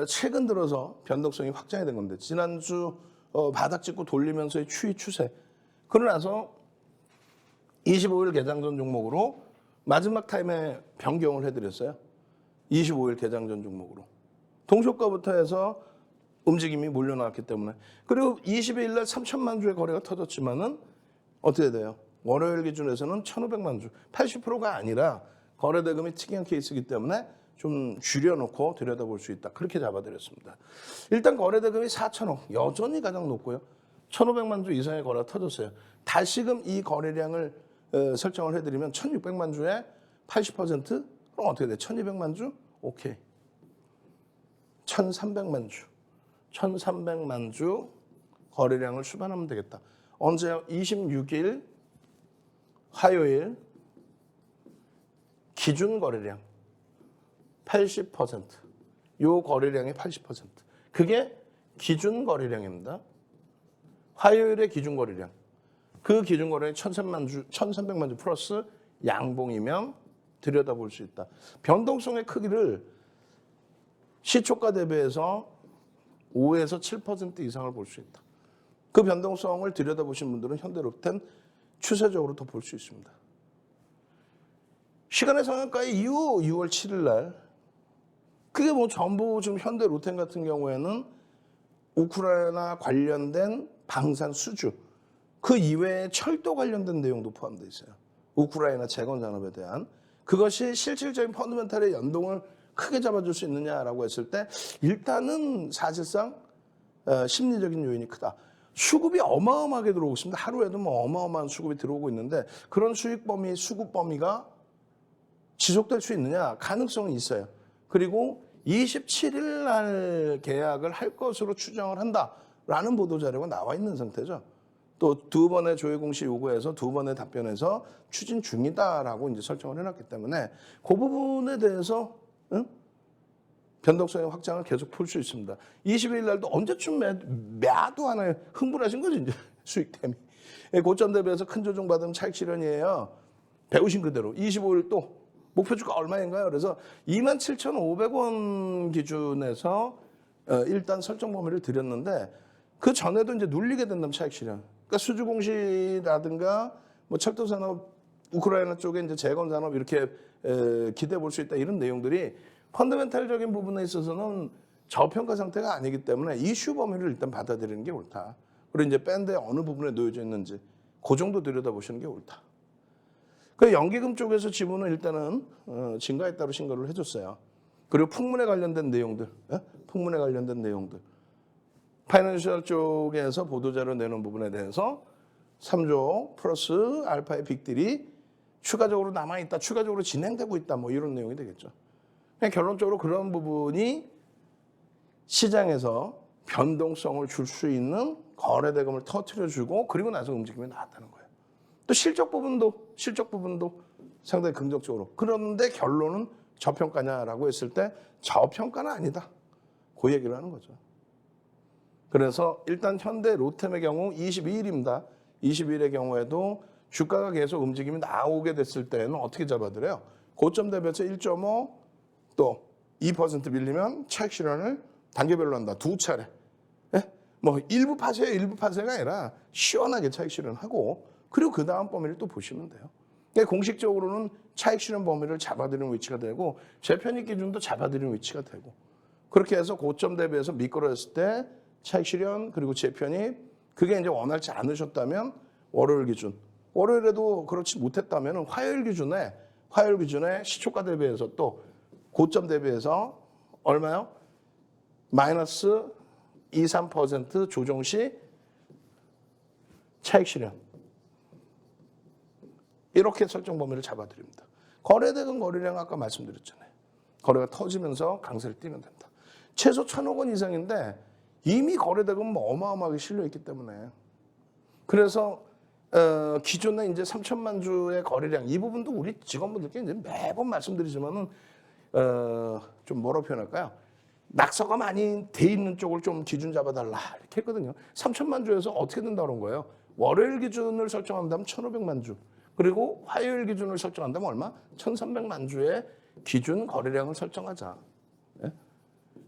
최근 들어서 변동성이 확장이 된 건데 지난주 바닥 찍고 돌리면서의 추이 추세. 그러고 나서 25일 개장전 종목으로 마지막 타임에 변경을 해드렸어요. 25일 개장전 종목으로. 동시효과부터 해서 움직임이 몰려나왔기 때문에. 그리고 22일 날 3천만 주의 거래가 터졌지만은 어떻게 돼요? 월요일 기준에서는 1,500만 주. 80%가 아니라 거래대금이 특이한 케이스이기 때문에 좀 줄여놓고 들여다볼 수 있다. 그렇게 잡아드렸습니다. 일단 거래대금이 4천억. 여전히 가장 높고요. 1,500만 주 이상의 거래가 터졌어요. 다시금 이 거래량을 설정을 해드리면 1,600만 주에 80%? 그럼 어떻게 돼? 1,200만 주? 오케이. 1,300만 주. 1,300만 주 거래량을 수반하면 되겠다. 언제요? 26일 화요일 기준 거래량 80%. 요 거래량의 80%. 그게 기준 거래량입니다. 화요일의 기준 거래량. 그 기준 거래량이 1,300만 주 플러스 양봉이면 들여다볼 수 있다. 변동성의 크기를 시초가 대비해서 5에서 7% 이상을 볼 수 있다. 그 변동성을 들여다보신 분들은 현대로템 추세적으로 더 볼 수 있습니다. 시간의 상한가 이후 6월 7일 날 그게 뭐 전부 지금 현대로템 같은 경우에는 우크라이나 관련된 방산 수주 그 이외에 철도 관련된 내용도 포함되어 있어요. 우크라이나 재건 산업에 대한 그것이 실질적인 펀더멘탈의 연동을 크게 잡아줄 수 있느냐라고 했을 때 일단은 사실상 심리적인 요인이 크다. 수급이 어마어마하게 들어오고 있습니다. 하루에도 뭐 어마어마한 수급이 들어오고 있는데 그런 수익 범위, 수급 범위가 지속될 수 있느냐? 가능성이 있어요. 그리고 27일 날 계약을 할 것으로 추정을 한다라는 보도자료가 나와 있는 상태죠. 또 두 번의 조회 공시 요구에서 두 번의 답변에서 추진 중이다라고 이제 설정을 해놨기 때문에 그 부분에 대해서 변동성의 확장을 계속 풀 수 있습니다. 20일 날도 언제쯤 매도 하나에 흥분하신 거죠, 이제 수익템이. 고점 대비해서 큰 조정 받으면 차익 실현이에요. 배우신 그대로 25일 또 목표 주가 얼마인가요? 그래서 27,500원 기준에서 일단 설정 범위를 드렸는데 그 전에도 이제 눌리게 된다면 차익 실현. 그러니까 수주 공시라든가 뭐 철도 산업, 우크라이나 쪽에 이제 재건 산업 이렇게 기대해 볼 수 있다 이런 내용들이 펀더멘탈적인 부분에 있어서는 저평가 상태가 아니기 때문에 이슈 범위를 일단 받아들이는 게 옳다. 그리고 이제 밴드의 어느 부분에 놓여져 있는지 그 정도 들여다보시는 게 옳다. 그 연기금 쪽에서 지분은 일단은 증가했다고 신고를 해줬어요. 그리고 풍문에 관련된 내용들, 풍문에 관련된 내용들. 파이낸셜 쪽에서 보도자료 내놓은 부분에 대해서 3조 플러스 알파의 빅딜이 추가적으로 남아있다, 추가적으로 진행되고 있다, 뭐 이런 내용이 되겠죠. 그냥 결론적으로 그런 부분이 시장에서 변동성을 줄 수 있는 거래 대금을 터트려주고 그리고 나서 움직임이 나왔다는 거예요. 또 실적 부분도 상당히 긍정적으로. 그런데 결론은 저평가냐라고 했을 때 저평가는 아니다. 그 얘기를 하는 거죠. 그래서 일단 현대 로템의 경우 22일입니다. 22일의 경우에도 주가가 계속 움직임이 나오게 됐을 때는 어떻게 잡아드려요? 고점 대비해서 1.5 또 2% 밀리면 차익 실현을 단계별로 한다. 두 차례. 예? 뭐 일부 파세가 아니라 시원하게 차익 실현하고 그리고 그 다음 범위를 또 보시면 돼요. 그러니까 공식적으로는 차익 실현 범위를 잡아드리는 위치가 되고 재편입 기준도 잡아드리는 위치가 되고 그렇게 해서 고점 대비해서 미끄러졌을 때 차익 실현 그리고 재편입 그게 이제 원활치 않으셨다면 월요일 기준 월요일에도 그렇지 못했다면 화요일 기준에 시초가 대비해서 또 고점 대비해서 얼마요? 마이너스 2, 3% 조정 시 차익 실현. 이렇게 설정 범위를 잡아드립니다. 거래대금 거래량 아까 말씀드렸잖아요. 거래가 터지면서 강세를 띠면 된다. 최소 1,000억 원 이상인데 이미 거래대금은 어마어마하게 실려있기 때문에 그래서 기존에 이제 3천만 주의 거래량 이 부분도 우리 직원분들께 이제 매번 말씀드리지만은 좀 뭐라고 표현할까요? 낙서가 많이 돼 있는 쪽을 좀 기준 잡아달라 이렇게 했거든요. 3천만 주에서 어떻게 된다는 거예요? 월요일 기준을 설정한다면 1,500만 주 그리고 화요일 기준을 설정한다면 얼마? 1,300만 주의 기준 거래량을 설정하자. 예?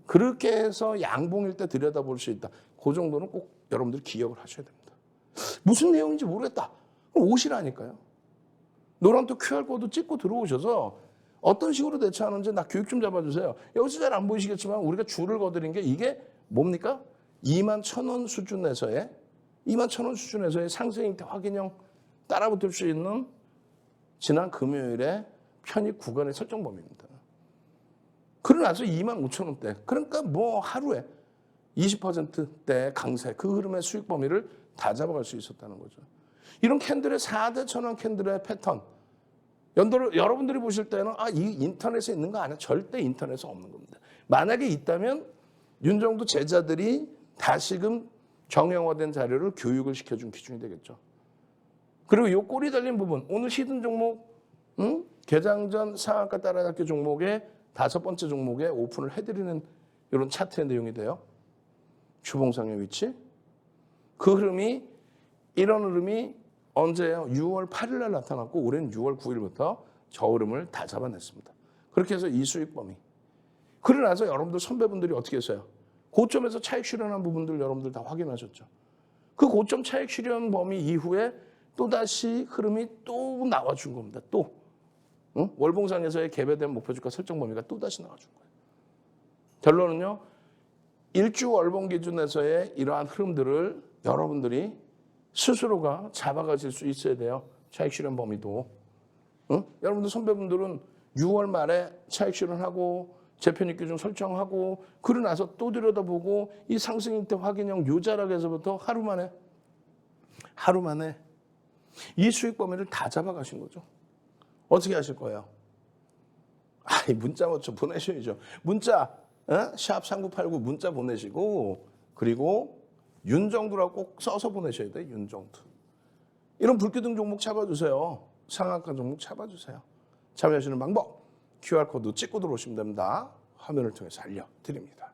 그렇게 해서 양봉일 때 들여다볼 수 있다. 그 정도는 꼭 여러분들이 기억을 하셔야 됩니다. 무슨 내용인지 모르겠다. 그럼 오시라니까요. 노란 또 QR코드 찍고 들어오셔서 어떤 식으로 대처하는지 나 교육 좀 잡아주세요. 여기서 잘 안 보이시겠지만 우리가 줄을 거드린 게 이게 뭡니까? 21,000원 수준에서의 상승 형태 확인형 따라붙을 수 있는 지난 금요일에 편입 구간의 설정 범위입니다. 그러고 나서 25,000원대. 그러니까 뭐 하루에 20%대 강세 그 흐름의 수익 범위를 다 잡아갈 수 있었다는 거죠. 이런 캔들의 4대 천원 캔들의 패턴 여러분들이 보실 때는 이 인터넷에 있는 거 아니야? 절대 인터넷에 없는 겁니다. 만약에 있다면 윤정도 제자들이 다시금 정형화된 자료를 교육을 시켜준 기준이 되겠죠. 그리고 이 꼬리 달린 부분 오늘 히든 종목 개장 전 상한가 따라잡기 종목의 5번째 종목에 오픈을 해드리는 이런 차트의 내용이 돼요. 주봉상의 위치. 그 흐름이 이런 흐름이 언제예요? 6월 8일 날 나타났고 올해는 6월 9일부터 저 흐름을 다 잡아냈습니다. 그렇게 해서 이 수익 범위. 그러고 나서 여러분들 선배분들이 어떻게 했어요? 고점에서 차익 실현한 부분들 여러분들 다 확인하셨죠. 그 고점 차익 실현 범위 이후에 또다시 흐름이 또 나와준 겁니다. 또 월봉상에서의 개별된 목표주가 설정 범위가 또다시 나와준 거예요. 결론은요. 일주 월봉 기준에서의 이러한 흐름들을 여러분들이 스스로가 잡아가실 수 있어야 돼요. 차익 실현 범위도. 여러분들 선배분들은 6월 말에 차익 실현하고 재편입 기준 설정하고 그러고 나서 또 들여다보고 이 상승 형태 확인형 요 자락에서부터 하루 만에 이 수익 범위를 다 잡아가신 거죠. 어떻게 하실 거예요? 문자 먼저 보내셔야죠. 문자 샵 3989 문자 보내시고 그리고 윤정두라고 꼭 써서 보내셔야 돼요. 윤정두. 이런 불기둥 종목 잡아주세요. 상한가 종목 잡아주세요. 참여하시는 방법 QR코드 찍고 들어오시면 됩니다. 화면을 통해서 알려드립니다.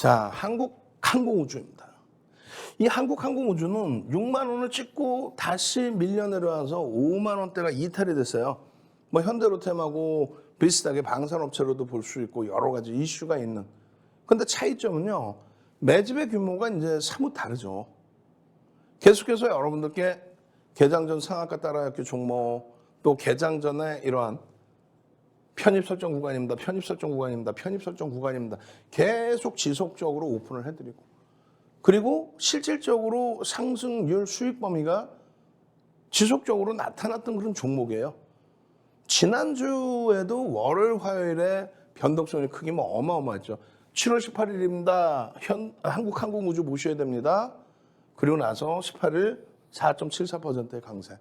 자, 한국항공우주입니다. 이 한국항공우주는 6만 원을 찍고 다시 밀려 내려와서 5만 원대가 이탈이 됐어요. 뭐 현대로템하고 비슷하게 방산업체로도 볼 수 있고 여러 가지 이슈가 있는. 근데 차이점은요. 매집의 규모가 이제 사뭇 다르죠. 계속해서 여러분들께 개장 전 상한가 따라잡기 종목, 또 개장 전에 이러한 편입 설정 구간입니다. 편입 설정 구간입니다. 편입 설정 구간입니다. 계속 지속적으로 오픈을 해드리고, 그리고 실질적으로 상승률 수익 범위가 지속적으로 나타났던 그런 종목이에요. 지난주에도 월요일, 화요일에 변동성이 크기 뭐 어마어마했죠. 7월 18일입니다. 한국항공우주 보셔야 됩니다. 그리고 나서 18일 4.74%의 강세.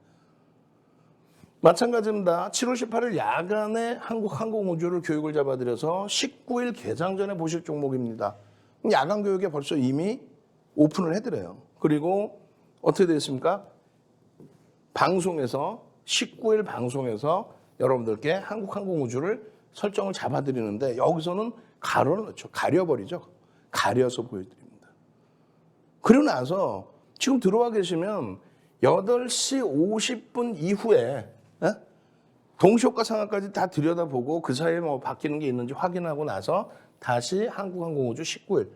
마찬가지입니다. 7월 18일 야간에 한국항공우주를 교육을 잡아드려서 19일 개장 전에 보실 종목입니다. 야간 교육에 벌써 이미 오픈을 해드려요. 그리고 어떻게 되겠습니까? 방송에서 19일 방송에서 여러분들께 한국항공우주를 설정을 잡아드리는데 여기서는 가로를 넣죠. 가려버리죠. 가려서 보여드립니다. 그리고 나서 지금 들어와 계시면 8시 50분 이후에 동시효과 상한까지 다 들여다보고 그 사이에 뭐 바뀌는 게 있는지 확인하고 나서 다시 한국항공우주 19일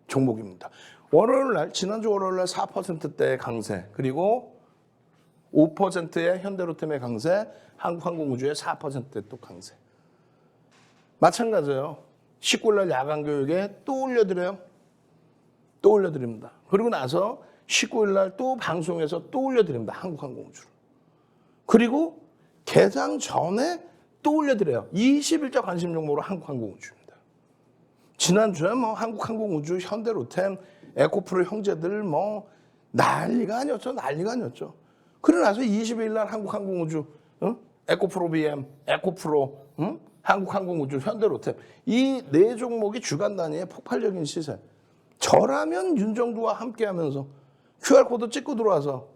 종목입니다. 월요일 날, 지난주 월요일 날 4%대 강세, 그리고 5%의 현대로템의 강세, 한국항공우주의 4%대 또 강세. 마찬가지예요. 19일 날 야간 교육에 또 올려드려요. 또 올려드립니다. 그리고 나서 19일 날 또 방송에서 또 올려드립니다. 한국항공우주를. 그리고 개장 전에 또 올려드려요. 20일자 관심 종목으로 한국항공우주입니다. 지난주에 뭐 한국항공우주, 현대로템, 에코프로 형제들 뭐 난리가 아니었죠. 난리가 아니었죠. 그러고 나서 20일 날 한국항공우주, 에코프로 BM, 에코프로, 한국항공우주, 현대로템 이 네 종목이 주간 단위의 폭발적인 시세. 저라면 윤정두와 함께하면서 QR코드 찍고 들어와서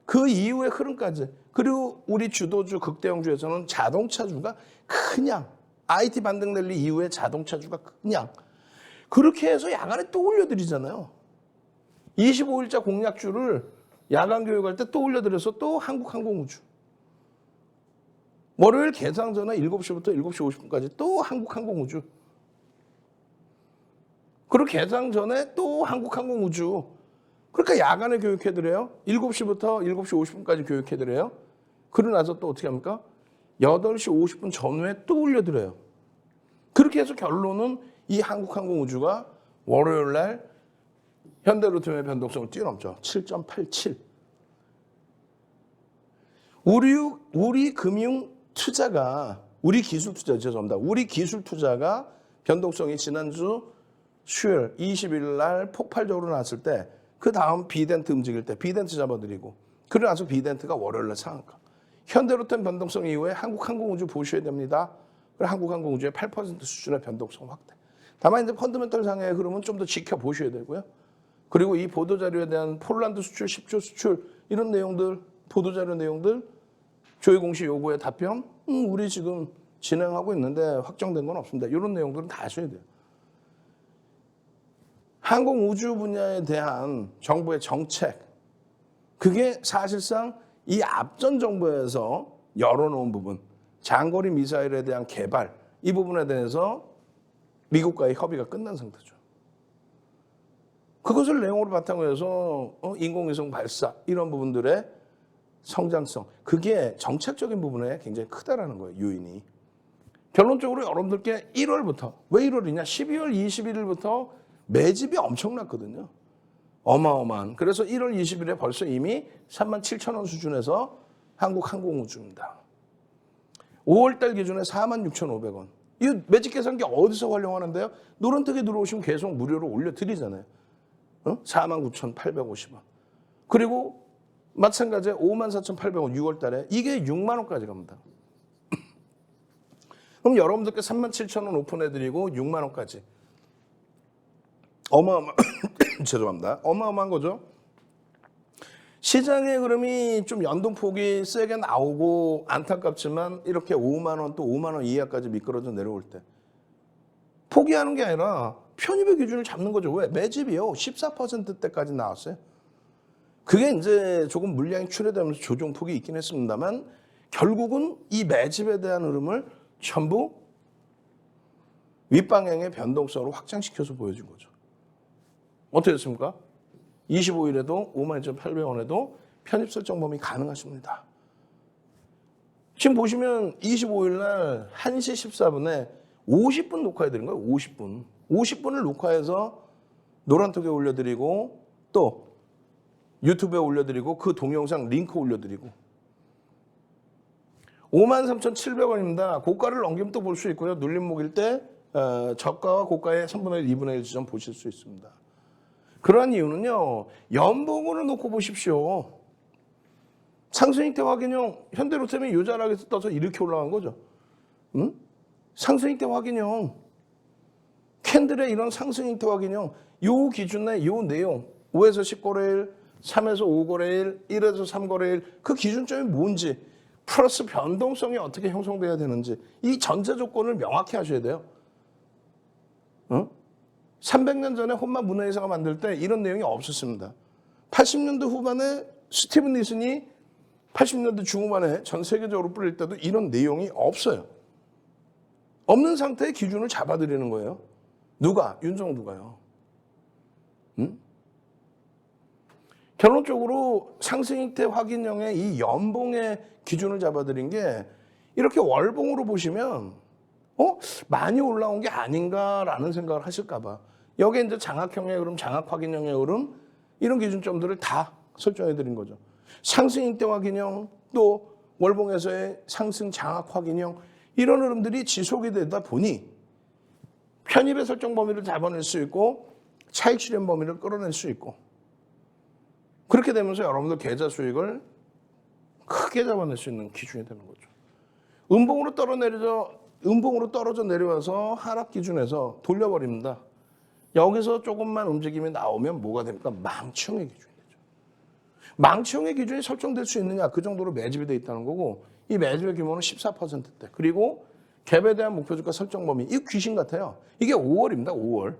그 이후의 흐름까지, 그리고 우리 주도주 극대형주에서는 자동차주가 그냥 IT 반등 랠리 이후에 자동차주가 그냥 그렇게 해서 야간에 또 올려드리잖아요. 25일자 공략주를 야간 교육할 때 또 올려드려서 또 한국항공우주. 월요일 개장 전에 7시부터 7시 50분까지 또 한국항공우주. 그리고 개장 전에 또 한국항공우주. 그러니까 야간에 교육해드려요. 7시부터 7시 50분까지 교육해드려요. 그러고 나서 또 어떻게 합니까? 8시 50분 전후에 또 올려드려요. 그렇게 해서 결론은 이 한국항공우주가 월요일 날 현대로템의 변동성을 뛰어넘죠. 7.87. 우리 금융 투자가, 우리 기술 투자, 죄송합니다. 우리 기술 투자가 변동성이 지난주 수요일 20일 날 폭발적으로 났을 때, 그 다음 비덴트 움직일 때 비덴트 잡아드리고, 그러고 나서 비덴트가 월요일 날 상한가. 현대로템 변동성 이후에 한국항공우주 보셔야 됩니다. 한국항공우주의 8% 수준의 변동성 확대. 다만 이제 펀더멘털 상의 흐름은 좀 더 지켜보셔야 되고요. 그리고 이 보도자료에 대한 폴란드 수출, 10조 수출 이런 내용들, 보도자료 내용들, 조회 공시 요구의 답변, 우리 지금 진행하고 있는데 확정된 건 없습니다. 이런 내용들은 다 하셔야 돼요. 항공우주 분야에 대한 정부의 정책, 그게 사실상 이 앞전 정부에서 열어놓은 부분, 장거리 미사일에 대한 개발, 이 부분에 대해서 미국과의 협의가 끝난 상태죠. 그것을 내용으로 바탕으로 해서 인공위성 발사 이런 부분들의 성장성, 그게 정책적인 부분에 굉장히 크다라는 거예요. 요인이. 결론적으로 여러분들께 1월부터, 왜 1월이냐? 12월 21일부터 매집이 엄청났거든요. 어마어마한. 그래서 1월 20일에 벌써 이미 37,000원 수준에서 한국항공우주입니다. 5월달 기준에 46,500원. 이 매집 계산기 어디서 활용하는데요? 노란톡에 들어오시면 계속 무료로 올려드리잖아요. 49,850원. 그리고 마찬가지에 54,800원 6월달에 이게 6만 원까지 갑니다. 그럼 여러분들께 37,000원 오픈해드리고 6만 원까지. 죄송합니다. 어마어마한 거죠. 시장의 흐름이 좀 연동폭이 세게 나오고 안타깝지만 이렇게 5만 원 또 5만 원 이하까지 미끄러져 내려올 때 포기하는 게 아니라 편입의 기준을 잡는 거죠. 왜? 매집이요. 14%대까지 나왔어요. 그게 이제 조금 물량이 출회되면서 조정폭이 있긴 했습니다만 결국은 이 매집에 대한 흐름을 전부 윗방향의 변동성으로 확장시켜서 보여준 거죠. 어떻게 됐습니까? 25일에도 52,800원에도 편입 설정 범위 가능하십니다. 지금 보시면 25일 날 1시 14분에 50분 녹화해드린 거예요. 50분. 50분을 녹화해서 노란톡에 올려드리고 또 유튜브에 올려드리고 그 동영상 링크 올려드리고 53,700원입니다. 고가를 넘기면 또 볼 수 있고요. 눌림목일 때 저가와 고가의 3분의 1, 2분의 1 지점 보실 수 있습니다. 그러한 이유는요. 연봉으로 놓고 보십시오. 상승익대 확인형 현대로템이 요 자락에서 떠서 이렇게 올라간 거죠. 응? 상승익대 확인형 캔들의 이런 상승익대 확인형 요 기준의 요 내용 5에서 10거래일 3에서 5거래일 1에서 3거래일 그 기준점이 뭔지 플러스 변동성이 어떻게 형성돼야 되는지 이 전제 조건을 명확히 하셔야 돼요. 응? 300년 전에 혼마 문화이사가 만들 때 이런 내용이 없었습니다. 80년대 후반에 스티븐 니슨이 80년대 중후반에 전 세계적으로 뿌릴 때도 이런 내용이 없어요. 없는 상태의 기준을 잡아드리는 거예요. 누가? 윤정두가요. 응? 결론적으로 상승익대 확인형의 이 연봉의 기준을 잡아드린 게 이렇게 월봉으로 보시면 많이 올라온 게 아닌가라는 생각을 하실까 봐. 여기에 이제 장악형의 흐름, 장악 확인형의 흐름 이런 기준점들을 다 설정해 드린 거죠. 상승익대 확인형 또 월봉에서의 상승 장악 확인형 이런 흐름들이 지속이 되다 보니 편입의 설정 범위를 잡아낼 수 있고 차익 실현 범위를 끌어낼 수 있고 그렇게 되면서 여러분들 계좌 수익을 크게 잡아낼 수 있는 기준이 되는 거죠. 음봉으로 떨어져 내려와서 하락 기준에서 돌려버립니다. 여기서 조금만 움직임이 나오면 뭐가 됩니까? 망치형의 기준이 되죠. 망치형의 기준이 설정될 수 있느냐 그 정도로 매집이 돼 있다는 거고 이 매집의 규모는 14%대 그리고 갭에 대한 목표주가 설정 범위 이 귀신 같아요. 이게 5월입니다. 5월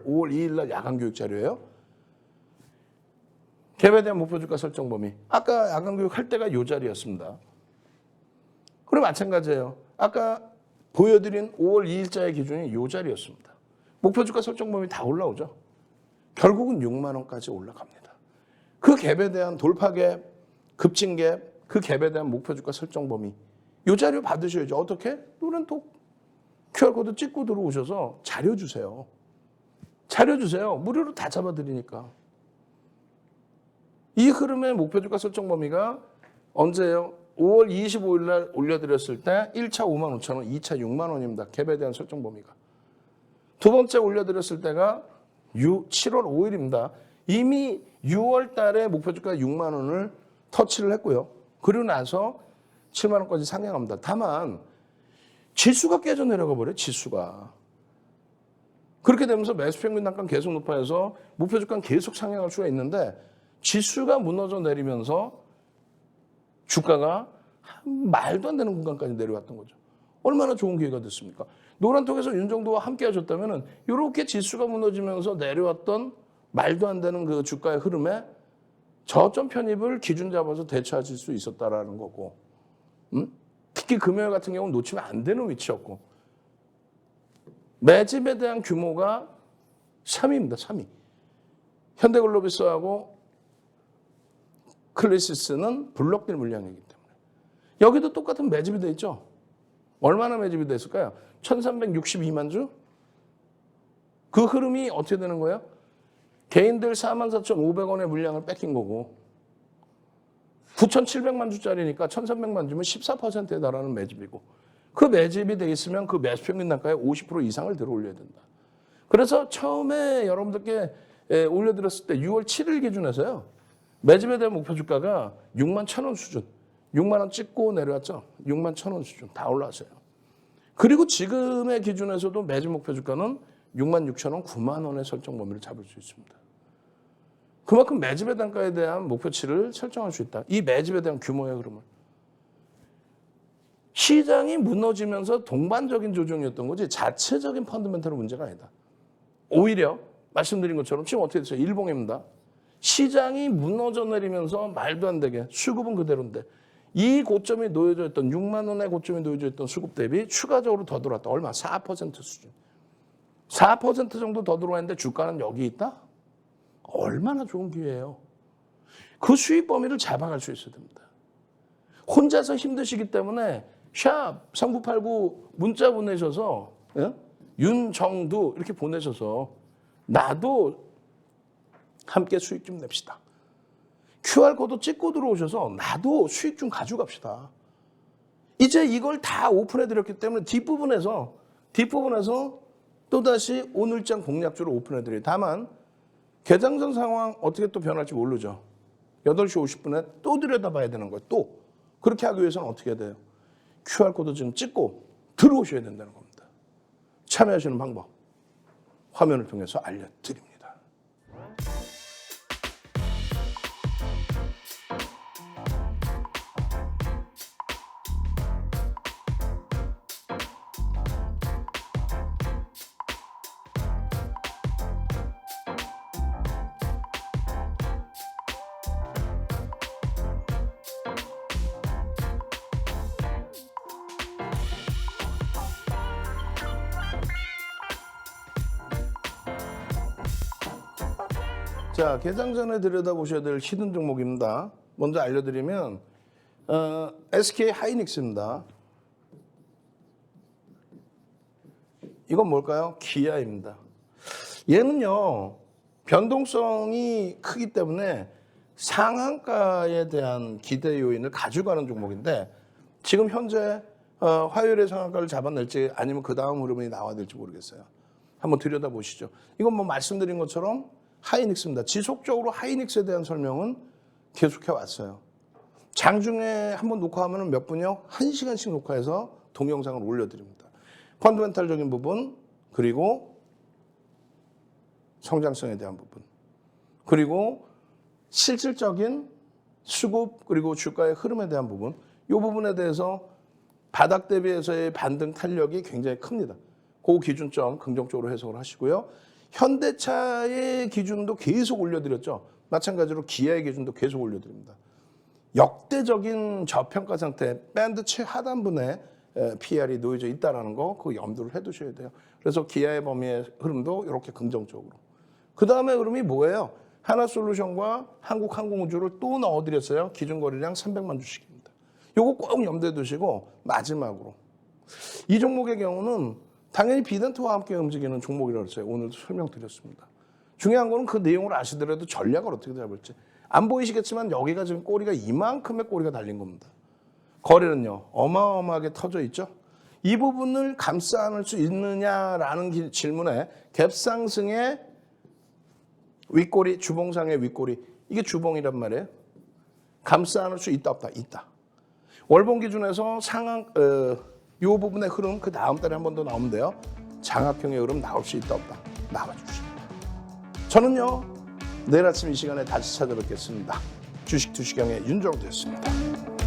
2일 날 야간 교육 자료예요. 갭에 대한 목표주가 설정 범위 아까 야간 교육 할 때가 이 자리였습니다. 그리고 마찬가지예요. 아까 보여드린 5월 2일자의 기준이 이 자리였습니다. 목표주가 설정 범위 다 올라오죠. 결국은 6만 원까지 올라갑니다. 그 갭에 대한 돌파갭, 급진갭, 그 갭에 대한 목표주가 설정 범위 이 자료 받으셔야죠. 어떻게? 노란톡 QR코드 찍고 들어오셔서 자료 주세요. 자료 주세요. 무료로 다 잡아드리니까. 이 흐름의 목표주가 설정 범위가 언제예요? 5월 25일 날 올려드렸을 때 1차 5만 5천 원, 2차 6만 원입니다. 갭에 대한 설정 범위가. 두 번째 올려드렸을 때가 7월 5일입니다. 이미 6월 달에 목표주가 6만 원을 터치를 했고요. 그리고 나서 7만 원까지 상향합니다. 다만 지수가 깨져 내려가 버려요. 지수가. 그렇게 되면서 매수평균 단가 계속 높아져서 목표주가는 계속 상향할 수가 있는데 지수가 무너져 내리면서 주가가 말도 안 되는 구간까지 내려왔던 거죠. 얼마나 좋은 기회가 됐습니까? 노란톡에서 윤정도와 함께 하셨다면 이렇게 지수가 무너지면서 내려왔던 말도 안 되는 그 주가의 흐름에 저점 편입을 기준 잡아서 대처하실 수 있었다라는 거고 특히 금요일 같은 경우는 놓치면 안 되는 위치였고 매집에 대한 규모가 3위입니다. 3위. 현대글로비스하고 클래시스는 블록딜 물량이기 때문에 여기도 똑같은 매집이 돼 있죠. 얼마나 매집이 됐을까요? 1362만 주? 그 흐름이 어떻게 되는 거예요? 개인들 44,500원의 물량을 뺏긴 거고 9,700만 주짜리니까 1,300만 주면 14%에 달하는 매집이고 그 매집이 돼 있으면 그 매수평균 단가의 50% 이상을 들어올려야 된다. 그래서 처음에 여러분들께 올려드렸을 때 6월 7일 기준에서요. 매집에 대한 목표 주가가 6만 1,000원 수준. 6만 원 찍고 내려왔죠. 6만 1,000원 수준 다 올라왔어요. 그리고 지금의 기준에서도 매집 목표 주가는 6만 6,000원, 9만 원의 설정 범위를 잡을 수 있습니다. 그만큼 매집의 단가에 대한 목표치를 설정할 수 있다. 이 매집에 대한 규모의 흐름을. 시장이 무너지면서 동반적인 조정이었던 거지 자체적인 펀더멘털 문제가 아니다. 오히려 말씀드린 것처럼 지금 어떻게 됐어요? 일봉입니다. 시장이 무너져 내리면서 말도 안 되게 수급은 그대로인데 이 고점이 놓여져 있던 6만 원의 고점이 놓여져 있던 수급 대비 추가적으로 더 들어왔다. 얼마? 4% 수준. 4% 정도 더 들어왔는데 주가는 여기 있다? 얼마나 좋은 기회예요. 그 수익 범위를 잡아갈 수 있어야 됩니다. 혼자서 힘드시기 때문에 샵 3989 문자 보내셔서 윤정두 이렇게 보내셔서 나도 함께 수익 좀 냅시다. QR코드 찍고 들어오셔서 나도 수익 좀 가져갑시다. 이제 이걸 다 오픈해드렸기 때문에 뒷부분에서 또다시 오늘장 공략주를 오픈해드려요. 다만 개장전 상황 어떻게 또 변할지 모르죠. 8시 50분에 또 들여다봐야 되는 거예요. 또. 그렇게 하기 위해서는 어떻게 해야 돼요? QR코드 지금 찍고 들어오셔야 된다는 겁니다. 참여하시는 방법 화면을 통해서 알려드립니다. 자, 개장 전에 들여다보셔야 될 히든 종목입니다. 먼저 알려드리면 SK 하이닉스입니다. 이건 뭘까요? 기아입니다. 얘는요 변동성이 크기 때문에 상한가에 대한 기대 요인을 가져가는 종목인데 지금 현재 화요일에 상한가를 잡아낼지 아니면 그 다음 흐름이 나와야 될지 모르겠어요. 한번 들여다보시죠. 이건 뭐 말씀드린 것처럼 하이닉스입니다. 지속적으로 하이닉스에 대한 설명은 계속해 왔어요. 장중에 한번 녹화하면 몇 분이요? 1시간씩 녹화해서 동영상을 올려드립니다. 펀더멘탈적인 부분, 그리고 성장성에 대한 부분, 그리고 실질적인 수급, 그리고 주가의 흐름에 대한 부분, 이 부분에 대해서 바닥 대비해서의 반등 탄력이 굉장히 큽니다. 그 기준점 긍정적으로 해석을 하시고요. 현대차의 기준도 계속 올려드렸죠. 마찬가지로 기아의 기준도 계속 올려드립니다. 역대적인 저평가 상태, 밴드 최하단분에 PR이 놓여져 있다는 거 그거 염두를 해두셔야 돼요. 그래서 기아의 범위의 흐름도 이렇게 긍정적으로. 그 다음에 흐름이 뭐예요? 하나솔루션과 한국항공우주를 또 넣어드렸어요. 기준거래량 300만 주씩입니다. 요거 꼭 염두에 두시고 마지막으로 이 종목의 경우는 당연히 비덴트와 함께 움직이는 종목이라고 했어요. 오늘도 설명드렸습니다. 중요한 거는 그 내용을 아시더라도 전략을 어떻게 잡을지. 안 보이시겠지만 여기가 지금 꼬리가 이만큼의 꼬리가 달린 겁니다. 거래는요 어마어마하게 터져 있죠. 이 부분을 감싸 안을 수 있느냐라는 질문에 갭상승의 윗꼬리, 주봉상의 윗꼬리, 이게 주봉이란 말이에요. 감싸 안을 수 있다 없다? 있다. 월봉 기준에서 상한 이 부분의 흐름 그 다음 달에 한 번 더 나오면 돼요. 장악형의 흐름 나올 수 있다 없다? 나와주십니다. 저는요 내일 아침 이 시간에 다시 찾아뵙겠습니다. 주식 투시경의 윤정두였습니다.